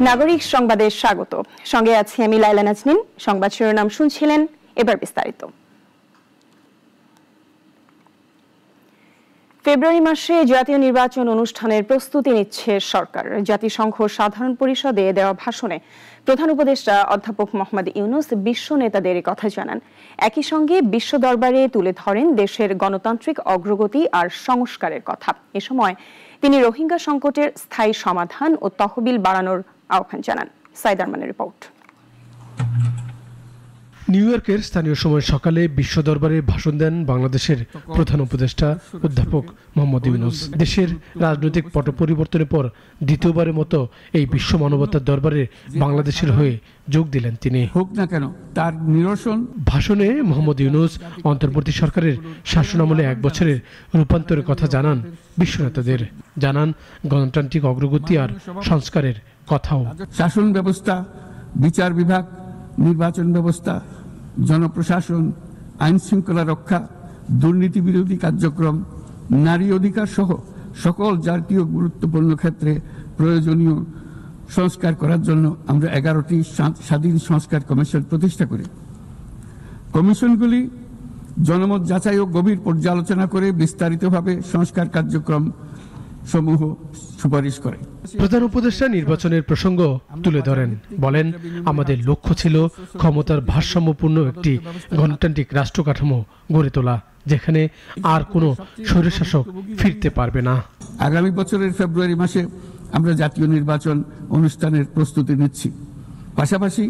নাগরিক সংবাদে স্বাগত। সঙ্গে আছি আমি লাইলা নাজনীন। সংবাদ শিরোনাম শুনছিলেন, এবার বিস্তারিত। ফেব্রুয়ারি মাসে জাতীয় নির্বাচন অনুষ্ঠানের প্রস্তুতি নিচ্ছে সরকার। জাতিসংঘ সাধারণ পরিষদে দেওয়া ভাষণে প্রধান উপদেষ্টা অধ্যাপক মোহাম্মদ ইউনূস বিশ্ব নেতাদের কথা জানান। একই সঙ্গে বিশ্ব দরবারে তুলে ধরেন দেশের গণতান্ত্রিক অগ্রগতি আর সংস্কারের কথা। এ সময় তিনি রোহিঙ্গা সংকটের স্থায়ী সমাধান ও তহবিল বাড়ানোর আহ্বান জানান। সাইদ আরমানের রিপোর্ট। নিউ ইয়র্কের স্থানীয় সময় সকালে বিশ্ব দরবারে ভাষণ দেন বাংলাদেশের প্রধান উপদেষ্টা অধ্যাপক মোহাম্মদ ইউনূস। দেশের রাজনৈতিক পট পরিবর্তনের পর দ্বিতীয়বারের মতো এই বিশ্ব মানবতার দরবারে বাংলাদেশের হয়ে যোগ দিলেন তিনি। হোক না কেন তার নিরসন। ভাষণে মোহাম্মদ ইউনূস অন্তর্বর্তী সরকারের শাসনামলে 1 বছরের রূপান্তরের কথা জানান বিশ্ব নেতাদের। জানান গণতান্ত্রিক অগ্রগতি আর সংস্কারের কথাও। শাসন ব্যবস্থা, বিচার বিভাগ, নির্বাচন ব্যবস্থা, জনপ্রশাসন, আইন শৃঙ্খলা রক্ষা, দুর্নীতি বিরোধী কার্যক্রম, নারী অধিকার সহ সকল জাতীয় গুরুত্বপূর্ণ ক্ষেত্রে প্রয়োজনীয় সংস্কার করার জন্য আমরা 11টি স্বাধীন সংস্কার কমিশন প্রতিষ্ঠা করি। কমিশনগুলি জনমত যাচাই ও গভীর পর্যালোচনা করে বিস্তারিতভাবে সংস্কার কার্যক্রম সমূহ সুপারিশ করে। প্রধান উপদেষ্টা নির্বাচনের প্রসঙ্গ তুলে ধরেন। বলেন, আমাদের লক্ষ্য ছিল ক্ষমতার ভারসাম্যপূর্ণ একটি গণতান্ত্রিক রাষ্ট্র কাঠামো গড়ে তোলা, যেখানে আর কোনো স্বৈরশাসক ফিরতে পারবে না। আগামী বছরের ফেব্রুয়ারি মাসে আমরা জাতীয় নির্বাচন অনুষ্ঠানের প্রস্তুতি নিচ্ছি। পাশাপাশি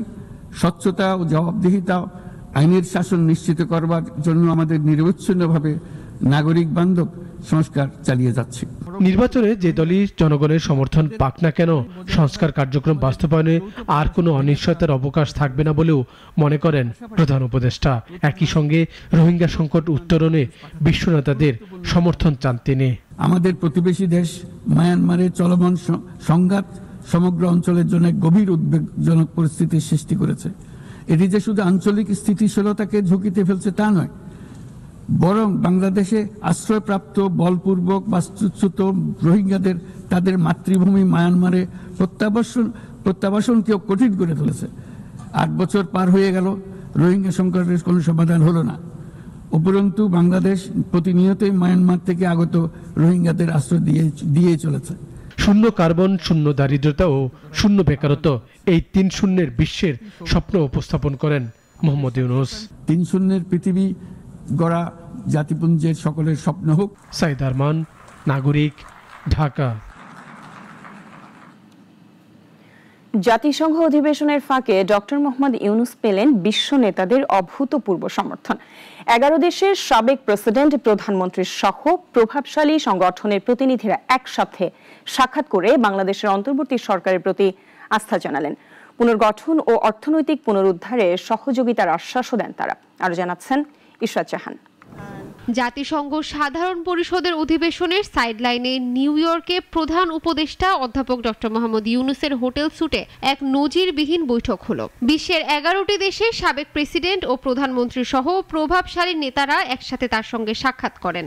স্বচ্ছতা ও জবাবদিহিতা, আইনের শাসন নিশ্চিত করবার জন্য আমাদের নিরবচ্ছিন্নভাবে নাগরিক বান্ধব সংস্কার চালিয়ে যাচ্ছে। নির্বাচনে যে দলই জনগণের সমর্থন পাক না কেন, সংস্কার কার্যক্রম বাস্তবায়নে আর কোনো অনিশ্চয়তার অবকাশ থাকবে না বলেও মনে করেন প্রধান উপদেষ্টা। একই সঙ্গে রোহিঙ্গা সংকট উত্তরণে বিশ্ব নেতাদের সমর্থন চান তিনি। আমাদের প্রতিবেশী দেশ মায়ানমারে চলমান সংঘাত সমগ্র অঞ্চলের জন্য গভীর উদ্বেগজনক পরিস্থিতির সৃষ্টি করেছে। এটি যে শুধু আঞ্চলিক স্থিতিশীলতাকে ঝুঁকিতে ফেলছে তা নয়, বরং বাংলাদেশে আশ্রয়প্রাপ্ত বলপূর্বক বাস্তুচ্যুত রোহিঙ্গাদের তাদের মাতৃভূমি মায়ানমারে প্রত্যাবাসনকেও কঠিন করে তুলেছে। 8 বছর পার হয়ে গেল, রোহিঙ্গা সংকটের কোনো সমাধান হলো না। উপরন্তু বাংলাদেশ প্রতিনিয়তই মায়ানমার থেকে আগত রোহিঙ্গাদের আশ্রয় দিয়ে চলেছে। শূন্য কার্বন, শূন্য দারিদ্রতা ও শূন্য বেকারত্ব, এই 3 শূন্যের বিশ্বের স্বপ্ন উপস্থাপন করেন মোহাম্মদ ইউনূস। 3 শূন্যের পৃথিবী গড়া জাতিপুঞ্জের সকলের স্বপ্ন হোক। সাইদ আরমান, নাগরিক, ঢাকা। জাতিসংঘ অধিবেশনের ফাঁকে ডক্টর মোহাম্মদ ইউনূস পেলেন বিশ্ব নেতাদের অভূতপূর্ব সমর্থন। 11 দেশের সাবেক প্রেসিডেন্ট, প্রধানমন্ত্রী সহ প্রভাবশালী সংগঠনের প্রতিনিধিরা একসাথে সাক্ষাৎ করে বাংলাদেশের অন্তর্বর্তী সরকারের প্রতি আস্থা জানালেন। পুনর্গঠন ও অর্থনৈতিক পুনরুদ্ধারে সহযোগিতার আশ্বাসও দেন তারা। আরো জানাচ্ছেন ইশরাত জাহান। জাতিসংঘ সাধারণ পরিষদের অধিবেশনের সাইডলাইনে নিউ ইয়র্কে প্রধান উপদেষ্টা অধ্যাপক ডক্টর মোহাম্মদ ইউনূসের হোটেল স্যুটে এক নজিরবিহীন বৈঠক হলো। বিশ্বের 11টি দেশের সাবেক প্রেসিডেন্ট ও প্রধানমন্ত্রী সহ প্রভাবশালী নেতারা একসাথে তার সঙ্গে সাক্ষাৎ করেন।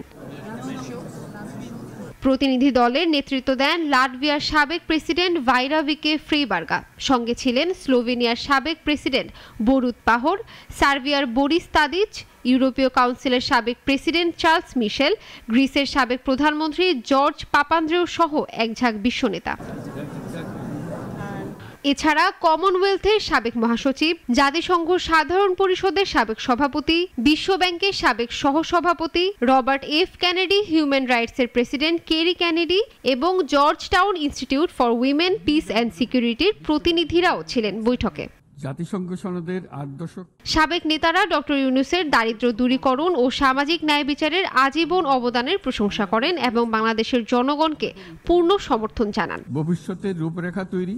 প্রতিনিধি দলের নেতৃত্ব দেন লাটভিয়ার সাবেক প্রেসিডেন্ট ভাইরা ভিকে ফ্রিবার্গা। সঙ্গে ছিলেন স্লোভেনিয়ার সাবেক প্রেসিডেন্ট বরুত পাহর, সার্বিয়ার বরিস তাদিচ, ইউরোপীয় কাউন্সিলের সাবেক প্রেসিডেন্ট চার্লস মিশেল, গ্রিসের সাবেক প্রধানমন্ত্রী জর্জ পাপান্দ্রেউ সহ একঝাঁক বিশ্ব নেতা। এছাড়া কমনওয়েলথের সাবেক মহাসচিব, জাতিসংঘ সাধারণ পরিষদের সাবেক সভাপতি, বিশ্ব ব্যাংকের সাবেক সহসভাপতি, রবার্ট এফ কেনেডি হিউম্যান রাইটসের প্রেসিডেন্ট কেরি কেনেডি এবং Georgetown institute for women, peace and সিকিউরিটির প্রতিনিধিরাও ছিলেন বৈঠকে। জাতিসংঘ সনদের 8 দশক সাবেক নেতারা ডক্টর ইউনূসের দারিদ্র্য দূরীকরণ ও সামাজিক ন্যায় বিচারের আজীবন অবদানের প্রশংসা করেন এবং বাংলাদেশের জনগণকে পূর্ণ সমর্থন জানান। ভবিষ্যতের রূপরেখা তৈরি।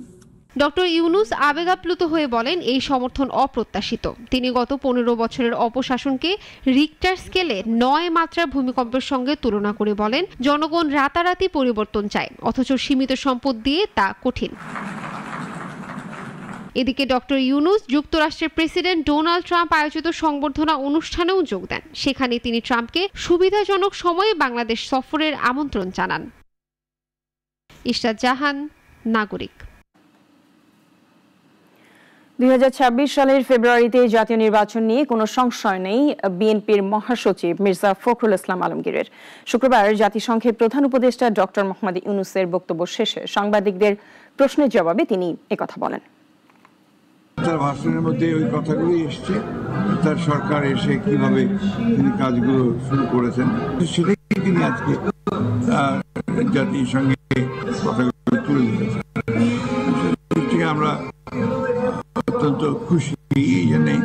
ডক্টর ইউনূস আবেগাপ্লুত হয়ে বলেন, এই সমর্থন অপ্রত্যাশিত। তিনি গত 15 বছরের অপশাসনকে রিক্টার স্কেলে 9 মাত্রার ভূমিকম্পের সঙ্গে তুলনা করে বলেন, জনগণ রাতারাতি পরিবর্তন চায়, অথচ সীমিত সম্পদ দিয়ে তা কঠিন। এদিকে ডক্টর ইউনূস যুক্তরাষ্ট্রের প্রেসিডেন্ট ডোনাল্ড ট্রাম্প আয়োজিত সংবর্ধনা অনুষ্ঠানেও যোগ দেন। সেখানে তিনি ট্রাম্পকে সুবিধাজনক সময়ে বাংলাদেশ সফরের আমন্ত্রণ জানান। ইশরাত জাহান, নাগরিক। 2026 সালের ফেব্রুয়ারিতে জাতীয় নির্বাচন নিয়ে কোনো সংশয় নেই বিএনপির মহাসচিব মির্জা ফখরুল ইসলাম আলমগীরের। শুক্রবার জাতিসংঘের প্রধান উপদেষ্টা ডক্টর মোহাম্মদ ইউনূসের বক্তব্য শেষে সাংবাদিকদের প্রশ্নের জবাবে তিনি একথা বলেন। তার ভাষণের মধ্যে ওই কথাগুলি এসছে, তার সরকার এসে কিভাবে তিনি কাজগুলো শুরু করেছেন সেটাই তিনি আজকে জাতিসংঘে কথাগুলো তুলে ধরেছেন। আমরা অত্যন্ত খুশি জেনে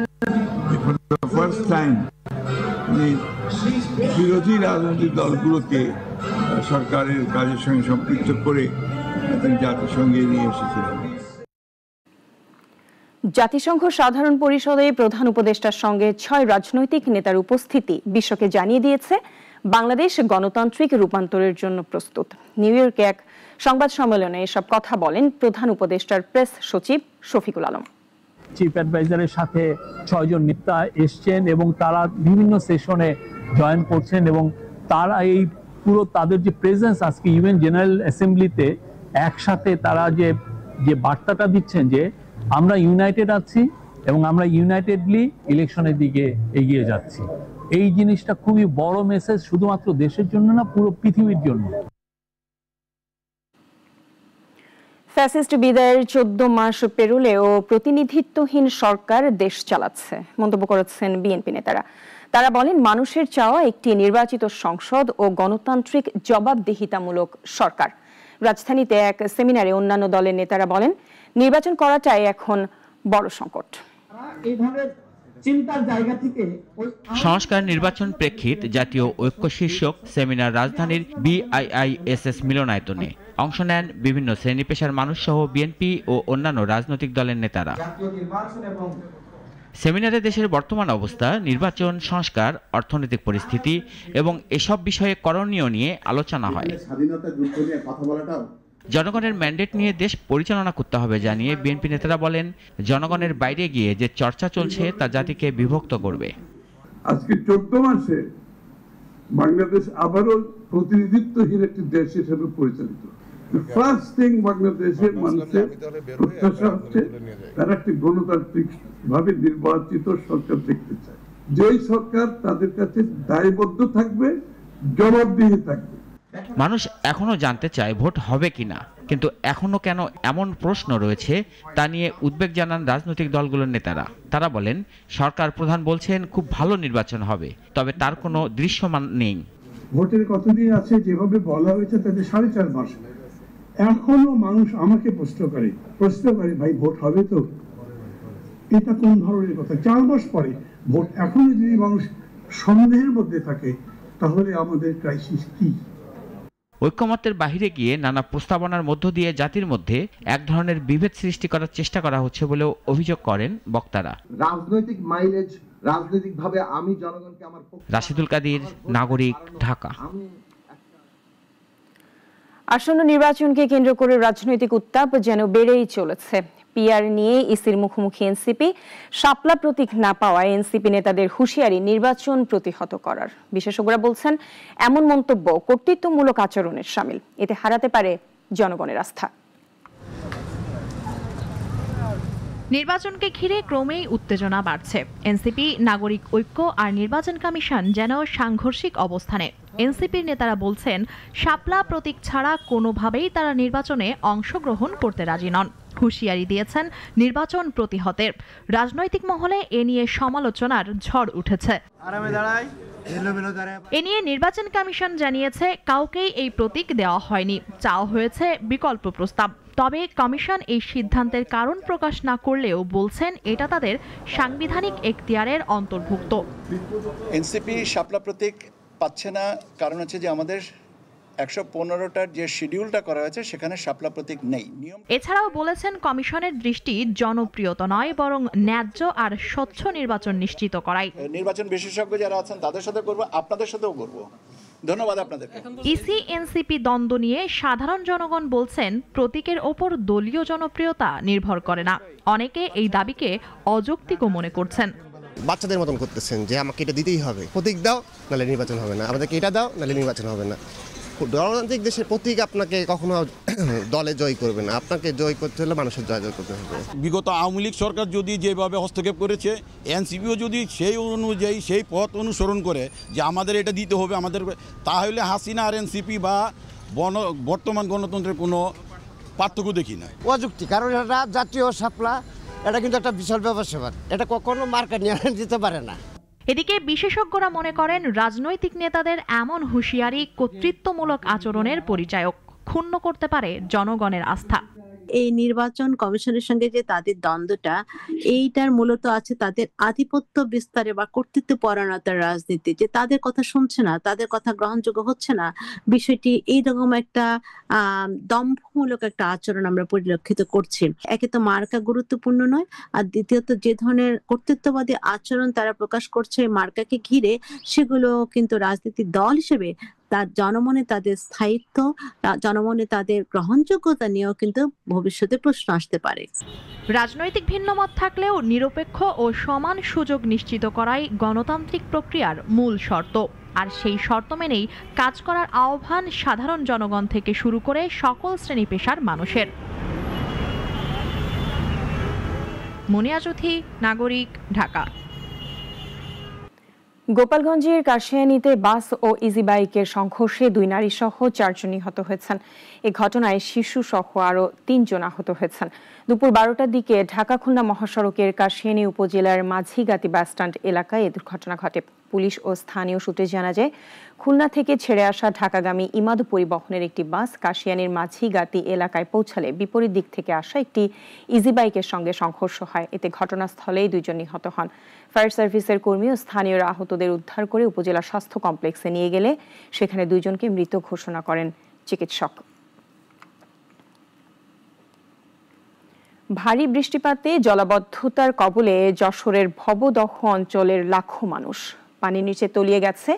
ফার্স্ট টাইম বিরোধী রাজনৈতিক দলগুলোকে সরকারের কাজের সঙ্গে সম্পৃক্ত করে তিনি জাতিসংঘে নিয়ে এসেছিলেন। জাতিসংঘ সাধারণ পরিষদে প্রধান উপদেষ্টার সঙ্গে 6 রাজনৈতিক নেতার উপস্থিতি বিশ্বকে জানিয়ে দিয়েছে বাংলাদেশ গণতান্ত্রিক রূপান্তরের জন্য প্রস্তুত। নিউ ইয়র্কে এক সংবাদ সম্মেলনে এসব কথা বলেন প্রধান উপদেষ্টার প্রেস সচিব শফিকুল আলম। চিফ অ্যাডভাইজারের সাথে 6 জন নেতা এসছেন এবং তারা বিভিন্ন সেশনে জয়েন করছেন এবং তারা এই পুরো তাদের যে প্রেজেন্স আজকে ইউএন জেনারেল অ্যাসেম্বলিতে একসাথে তারা যে বার্তাটা দিচ্ছেন যে আমরা ইউনাইটেড আছি এবং আমরা ইউনাইটেডলি ইলেকশনের দিকে এগিয়ে যাচ্ছি, এই জিনিসটা খুবই বড় মেসেজ, শুধুমাত্র দেশের জন্য না, পুরো পৃথিবীর জন্য। ফ্যাসিস্ট বিদায়ের 14 মাস পেরোলেও প্রতিনিধিত্বহীন সরকার দেশ চালাচ্ছে মন্তব্য করেছেন বিএনপি নেতারা। তারা বলেন মানুষের চাওয়া একটি নির্বাচিত সংসদ ও গণতান্ত্রিক জবাবদিহিতামূলক সরকার। রাজধানীতে এক সেমিনারে অন্যান্য দলের নেতারা বলেন নির্বাচন করাটাই এখন বড় সংকট। সংস্কার নির্বাচন প্রেক্ষিত জাতীয় ঐক্য শীর্ষক সেমিনার রাজধানীর BIISS মিলনায়তনে অংশ নেন বিভিন্ন শ্রেণী পেশার মানুষ সহ বিএনপি ও অন্যান্য রাজনৈতিক দলের নেতারা। সেমিনারে দেশের বর্তমান অবস্থা, নির্বাচন, সংস্কার, অর্থনৈতিক পরিস্থিতি এবং এসব বিষয়ে করণীয় নিয়ে আলোচনা হয়। জনগণের ম্যান্ডেট নিয়ে দেশ পরিচালনা করতে হবে জানিয়ে বিএনপি নেতারা বলেন জনগণের বাইরে গিয়ে যে চর্চা চলছে তা জাতিকে বিভক্ত করবে। আজকে 14 মাসে বাংলাদেশ আবারও প্রতিনিধিত্বহীন একটি দেশ হিসেবে পরিচালিত। ফার্স্ট থিং বাংলাদেশের মানুষের প্রত্যাশা হচ্ছে তারা একটি গণতান্ত্রিক ভাবে নির্বাচিত সরকার দেখতে চায়, যেই সরকার তাদের কাছে দায়বদ্ধ থাকবে, জবাবদিহি থাকবে। মানুষ এখনো জানতে চায় ভোট হবে কিনা, কিন্তু এখনো কেন এমন প্রশ্ন রয়েছে তা নিয়ে উদ্বেগ জানান রাজনৈতিক দলগুলোর নেতারা। তারা বলেন সরকার প্রধান বলছেন খুব ভালো নির্বাচন হবে, তবে তার কোনো দৃশ্যমান নেই। ভোটের কতদিন আছে যেভাবে বলা হয়েছে তাতে 4.5 মাস, এখনো মানুষ আমাকে প্রশ্ন করে ভাই ভোট হবে তো? এটা কোন ধরনের কথা? 4 মাস পরে ভোট, এখনো যদি মানুষ সন্দেহের মধ্যে থাকে তাহলে আমাদের ক্রাইসিস কি? ঐক্যমত্যের বাহিরে গিয়ে নানা প্রস্তাবনার মধ্য দিয়ে জাতির মধ্যে এক ধরনের বিভেদ সৃষ্টি করার চেষ্টা করা হচ্ছে বলেও অভিযোগ করেন বক্তারা। রাজনৈতিক মাইলেজ, রাজনৈতিকভাবে আমি জনগণকে আমার রাশিদুল কাদির, নাগরিক, ঢাকা। আসন্ন নির্বাচনকে কেন্দ্র করে রাজনৈতিক উত্তাপ যেন বেড়েই চলেছে। পিআর নিয়ে ইসির মুখোমুখি এনসিপি, শাপলা প্রতীক না পাওয়ায় এনসিপি নেতাদের হুঁশিয়ারি নির্বাচন প্রতিহত করার। বিশেষজ্ঞরা বলছেন এমন মন্তব্য কর্তৃত্বমূলক আচরণের শামিল, এতে হারাতে পারে জনগণের আস্থা। নির্বাচনকে ঘিরে ক্রমেই উত্তেজনা বাড়ছে। এনসিপি, নাগরিক ঐক্য আর নির্বাচন কমিশন যেন সাংঘর্ষিক অবস্থানে। এনসিপির নেতারা বলছেন শাপলা প্রতীক ছাড়া কোনোভাবেই তারা নির্বাচনে অংশগ্রহণ করতে রাজি নন। হুঁশিয়ারি দিয়েছেন নির্বাচন প্রতিহতের। রাজনৈতিক মহলে এ নিয়ে সমালোচনার ঝড় উঠেছে। এ নিয়ে নির্বাচন কমিশন জানিয়েছে কাউকেই এই প্রতীক দেওয়া হয়নি, চাওয়া হয়েছে বিকল্প প্রস্তাব। তবে কমিশন এই সিদ্ধান্তের কারণ প্রকাশ না করলেও বলছেন এটা তাদের সাংবিধানিক এখতিয়ারের অন্তর্ভুক্ত। এনসিপি শাপলা প্রতীক পাচ্ছে না, কারণ হচ্ছে যে আমাদের 115টার যে শিডিউলটা করা হয়েছে সেখানে শাপলা প্রতীক নেই। এছাড়াও বলেছেন কমিশনের দৃষ্টি জনপ্রিয়তা নয়, বরং ন্যায্য আর স্বচ্ছ নির্বাচন নিশ্চিত করাই। নির্বাচন বিশেষজ্ঞ যারা আছেন তাদের সাথে করব, আপনাদের সাথেও করব। ধন্যবাদ আপনাদেরকে। ইসি এনসিপি দ্বন্দ্ব নিয়ে সাধারণ জনগণ বলছেন প্রতীকের ওপর দলীয় জনপ্রিয়তা নির্ভর করে না। অনেকে এই দাবিকে অযৌক্তিকও মনে করছেন। বাচ্চাদের মতন করতেছেন যে আমাকে এটা দিতেই হবে, প্রতীক দাও নাহলে নির্বাচন হবে না, আমাদেরকে এটা দাও নাহলে নির্বাচন হবে না। গণতান্ত্রিক দেশের প্রতীক আপনাকে কখনো দলে জয় করবে না, আপনাকে জয় করতে হলে মানুষের জয় করতে হবে। বিগত আওয়ামী লীগ সরকার যদি যেভাবে হস্তক্ষেপ করেছে, এনসিপিও যদি সেই অনুযায়ী সেই পথ অনুসরণ করে যে আমাদের এটা দিতে হবে আমাদের, তাহলে হাসিনা আর এনসিপি বা বর্তমান গণতন্ত্রের কোনো পার্থক্য দেখি না। অযুক্তি, কারণ এটা জাতীয় শাপলা, এটা কিন্তু একটা বিশাল ব্যাপার, এটা কখনো মার্কা নিয়ে দিতে পারে না। এদিকে বিশেষজ্ঞরা মনে করেন রাজনৈতিক নেতাদের এমন হুঁশিয়ারি কর্তৃত্বমূলক আচরণের পরিচায়ক, ক্ষুণ্ণ করতে পারে জনগণের আস্থা। এই নির্বাচন কমিশনের সঙ্গে যে তাদের দ্বন্দ্বটা, এইটার মূলত আছে তাদের আধিপত্য বিস্তারে বা কর্তৃত্ব পরায়ণতার রাজনীতি, যে তাদের কথা শুনছে না, তাদের কথা গ্রহণযোগ্য হচ্ছে না। বিষয়টি এইরকম একটা দম্ভমূলক একটা আচরণ আমরা পরিলক্ষিত করছি। একে তো মার্কা গুরুত্বপূর্ণ নয়, আর দ্বিতীয়ত যে ধরনের কর্তৃত্ববাদী আচরণ তারা প্রকাশ করছে মার্কাকে ঘিরে, সেগুলো কিন্তু রাজনৈতিক দল হিসেবে তার জনমনে তাদের স্থায়িত্ব, জনমনে তাদের গ্রহণযোগ্যতা নিয়েও কিন্তু ভবিষ্যতে প্রশ্ন আসতে পারে। রাজনৈতিক ভিন্নমত থাকলেও নিরপেক্ষ ও সমান সুযোগ নিশ্চিত করাই গণতান্ত্রিক প্রক্রিয়ার মূল শর্ত। আর সেই শর্ত মেনেই কাজ করার আহ্বান সাধারণ জনগণ থেকে শুরু করে সকল শ্রেণী পেশার মানুষের। মুনিয়া চৌধুরী, নাগরিক, ঢাকা। গোপালগঞ্জের কাশিয়ানীতে বাস ও ইজি বাইকের সংঘর্ষে 2 নারী সহ 4 জন নিহত হয়েছেন। এ ঘটনায় শিশু সহ আরও 3 জন আহত হয়েছেন। দুপুর 12টার দিকে ঢাকা খুলনা মহাসড়কের কাশিয়ানী উপজেলার মাঝিগাতি বাসস্ট্যান্ড এলাকায় এ দুর্ঘটনা ঘটে। পুলিশ ও স্থানীয় সূত্রে জানা যায়, খুলনা থেকে ছেড়ে আসা ঢাকাগামী ইমাদ পরিবহনের একটি বাস কাশিয়ানীর মাঝিগাতি এলাকায় পৌঁছালে বিপরীত দিক থেকে আসা একটি ইজি বাইকের সঙ্গে সংঘর্ষ হয়। এতে ঘটনাস্থলেই 2 জন নিহত হন। ফায়ার সার্ভিসের কর্মী ও স্থানীয়রা আহতদের উদ্ধার করে উপজেলা স্বাস্থ্য কমপ্লেক্সে নিয়ে গেলে সেখানে 2 জনকে মৃত ঘোষণা করেন চিকিৎসক। ভারী বৃষ্টিপাতে জলাবদ্ধতার কবলে যশোরের ভবদহ অঞ্চলের লাখো মানুষ। পানির নিচে তলিয়ে গেছে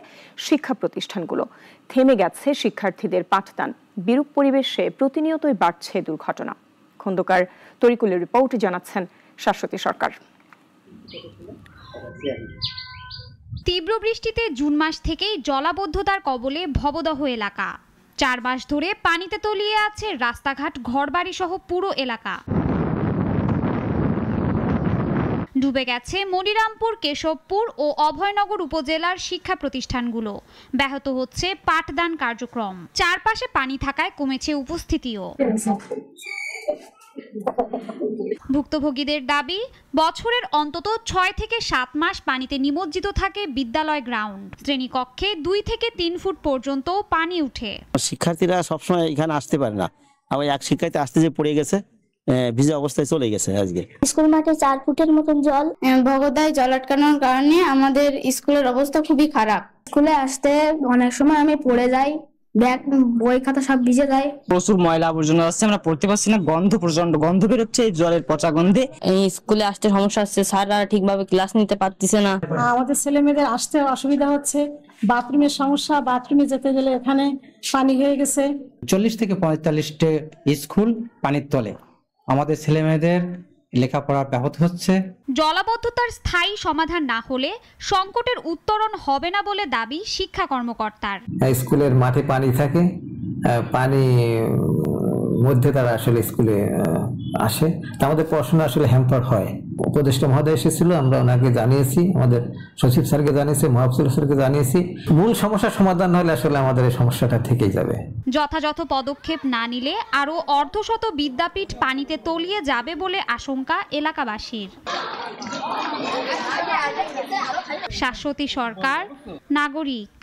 শিক্ষা প্রতিষ্ঠানগুলো, থেমে গেছে শিক্ষার্থীদের পাঠদান। বিরূপ পরিবেশে প্রতিনিয়তই বাড়ছে দুর্ঘটনা। খন্দকার তরিকুলের রিপোর্টে জানাচ্ছেন শাশ্বতী সরকার। তীব্র বৃষ্টিতে জুন মাস থেকেই জলাবদ্ধতার কবলে ভবদহ এলাকা। 4 মাস ধরে পানিতে তলিয়ে আছে রাস্তাঘাট, ঘরবাড়ি সহ পুরো এলাকা। ডুবে গেছে মনিরামপুর, কেশবপুর ও অভয়নগর উপজেলার শিক্ষা প্রতিষ্ঠানগুলো। ব্যাহত হচ্ছে পাঠদান কার্যক্রম। চারপাশে পানি থাকায় কমেছে উপস্থিতিও। ভুক্তভোগীদের দাবি, বছরের অন্তত 6 থেকে 7 মাস পানিতে নিমজ্জিত থাকে বিদ্যালয় গ্রাউন্ড। শ্রেণীকক্ষে 2 থেকে 3 ফুট পর্যন্ত পানি উঠে। শিক্ষার্থীরা সবসময় এখানে আসতে পারে না, আবার এক শিক্ষার্থী আসতে যে পড়ে গেছে, ভিজা অবস্থায় চলে গেছে। আজকে স্কুল মাঠে 4 ফুটের মতন জল। ভগদায় জল আটকানোর কারণে আমাদের স্কুলের অবস্থা খুবই খারাপ। স্কুলে আসতে অনেক সময় আমি পড়ে যাই, ব্যাগ বই খাতা সব ভিজে যায়। প্রচুর ময়লা আবর্জনা আসছে, আমরা পড়তে পারছি না, প্রচন্ড গন্ধ বেরোচ্ছে এই জলের পচা গন্ধে। এই স্কুলে আসতে সমস্যা হচ্ছে, স্যাররা ঠিকভাবে ক্লাস নিতে পারতেছে না। আমাদের ছেলে মেয়েদের আসতে অসুবিধা হচ্ছে, বাথরুমের সমস্যা, বাথরুমে যেতে গেলে এখানে পানি হয়ে গেছে। 40 থেকে 45টা স্কুল পানির তলে, আমাদের ছেলে মেয়েদের লেখাপড়া ব্যাহত হচ্ছে। জলাবদ্ধতার স্থায়ী সমাধান না হলে সংকটের উত্তরণ হবে না বলে দাবি শিক্ষা কর্মকর্তার। স্কুলের মাঠে পানি থাকে, পানি মধ্যে তারা আসলে স্কুলে আসে, আমাদের পড়াশোনা আসলে হ্যাম্পার হয়। উপদেষ্টা মহোদয় এসেছিল, আমরা ওনাকে জানিয়েছি, আমাদের সচিব স্যারকে জানিয়েছি, মহাফজল স্যারকে জানিয়েছি। মূল সমস্যার সমাধান হলে আসলে আমাদের এই সমস্যাটা থেকেই যাবে। যথাযথ পদক্ষেপ না নিলে আরো অর্ধশত বিদ্যাপীঠ পানিতে তলিয়ে যাবে বলে আশঙ্কা এলাকাবাসীর। শাশ্বতী সরকার, নাগরিক।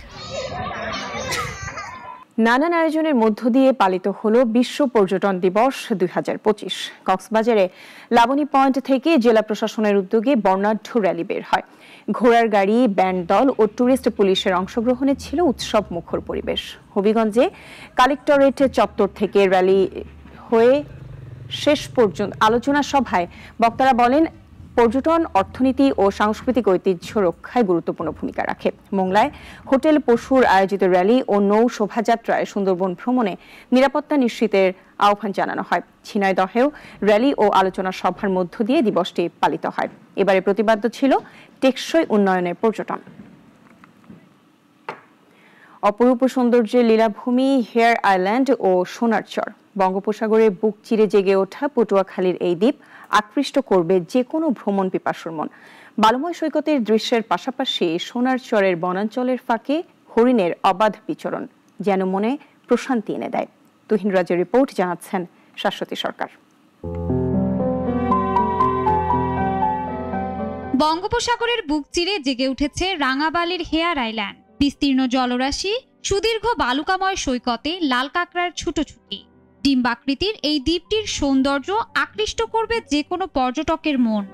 নানান আয়োজনের মধ্য দিয়ে পালিত হলো বিশ্ব পর্যটন দিবস 2025। কক্সবাজারে লাবণী পয়েন্ট থেকে জেলা প্রশাসনের উদ্যোগে বর্ণাঢ্য র্যালি বের হয়। ঘোড়ার গাড়ি, ব্যান্ড দল ও টুরিস্ট পুলিশের অংশগ্রহণে ছিল উৎসব মুখর পরিবেশ। হবিগঞ্জে কালেক্টরেট চত্বর থেকে র্যালি হয়ে শেষ পর্যন্ত আলোচনা সভায় বক্তারা বলেন, পর্যটন অর্থনীতি ও সাংস্কৃতিক ঐতিহ্য রক্ষায় গুরুত্বপূর্ণ ভূমিকা রাখে। মোংলায় হোটেল পশুর আয়োজিত র্যালি ও নৌ শোভাযাত্রায় সুন্দরবন ভ্রমণে নিরাপত্তা নিশ্চিতের আহ্বান জানানো হয়। ঝিনাইদহেও র্যালি ও আলোচনা সভার মধ্য দিয়ে দিবসটি পালিত হয়। এবারে প্রতিপাদ্য ছিল টেকসই উন্নয়নের পর্যটন। অপরূপ সৌন্দর্যের লীলাভূমি হেয়ার আইল্যান্ড ও সোনার চর। বঙ্গোপসাগরে বুক চিরে জেগে ওঠা পটুয়াখালীর এই দ্বীপ আকৃষ্ট করবে যে কোনো ভ্রমণ পিপাসুর মন। বালুময় সৈকতের দৃশ্যের পাশাপাশি সোনার চরের বনাঞ্চলের ফাঁকে হরিণের অবাধ বিচরণ যেন মনে প্রশান্তি এনে দেয়। তুহিন রাজের রিপোর্ট, জানাচ্ছেন শাশ্বতী সরকার। বঙ্গোপসাগরের বুক চিরে জেগে উঠেছে রাঙাবালির হেয়ার আইল্যান্ড। বিস্তীর্ণ জলরাশি, সুদীর্ঘ বালুকাময় সৈকতে লাল কাঁকড়ার ছুটোছুটি। ডিম্বাকৃতির এই দ্বীপটির সৌন্দর্য আকৃষ্ট করবে যে কোনো পর্যটকের মন।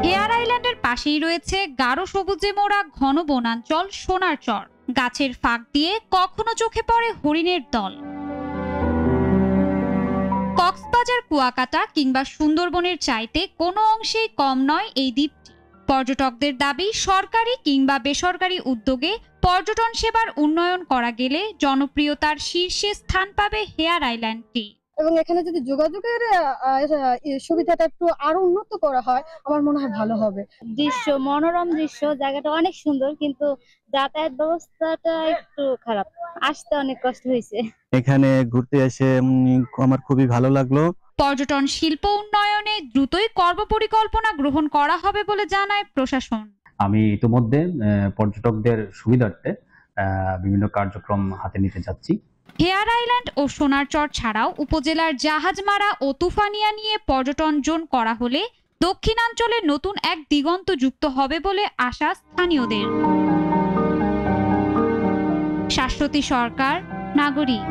হেয়ার আইল্যান্ডের পাশেই রয়েছে গাঢ় সবুজে মোড়া ঘন বনাঞ্চল সোনার চর। গাছের ফাঁক দিয়ে কখনো চোখে পড়ে হরিণের দল। কক্সবাজার, কুয়াকাটা কিংবা সুন্দরবনের চাইতে কোনো অংশেই কম নয় এই দ্বীপটি। পর্যটকদের দাবি, সরকারি কিংবা বেসরকারি উদ্যোগে পর্যটন সেবার উন্নয়ন করা গেলে জনপ্রিয়তার শীর্ষে স্থান পাবে হেয়ার আইল্যান্ডটি। এবং এখানে যদি যোগাযোগের সুবিধাটা একটু আরো উন্নত করা হয়, আমার মনে হয় ভালো হবে। দৃশ্য মনোরম দৃশ্য, জায়গাটা অনেক সুন্দর, কিন্তু যাতায়াত ব্যবস্থাটা একটু খারাপ, আসতে অনেক কষ্ট হয়েছে। এখানে ঘুরতে এসে আমার খুবই ভালো লাগলো। পর্যটন শিল্প উন্নয়নে দ্রুতই কর্মপরিকল্পনা গ্রহণ করা হবে বলে জানায় প্রশাসন। আমি ইতিমধ্যে পর্যটকদের সুবিধার্থে বিভিন্ন কার্যক্রম হাতে নিতে যাচ্ছি। হেয়ার আইল্যান্ড ও সোনারচর ছাড়াও উপজেলার জাহাজমারা ও তুফানিয়া নিয়ে পর্যটন জোন করা হলে দক্ষিণাঞ্চলে নতুন এক দিগন্ত যুক্ত হবে বলে আশা স্থানীয়দের। শাশ্বতী সরকার, নাগরিক।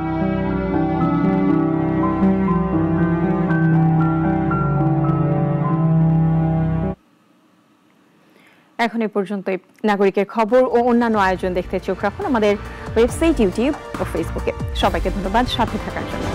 এখন এ পর্যন্তই। নাগরিকের খবর ও অন্যান্য আয়োজন দেখতে চোখ রাখুন আমাদের ওয়েবসাইট, ইউটিউব ও ফেসবুকে। সবাইকে ধন্যবাদ সাথে থাকার জন্য।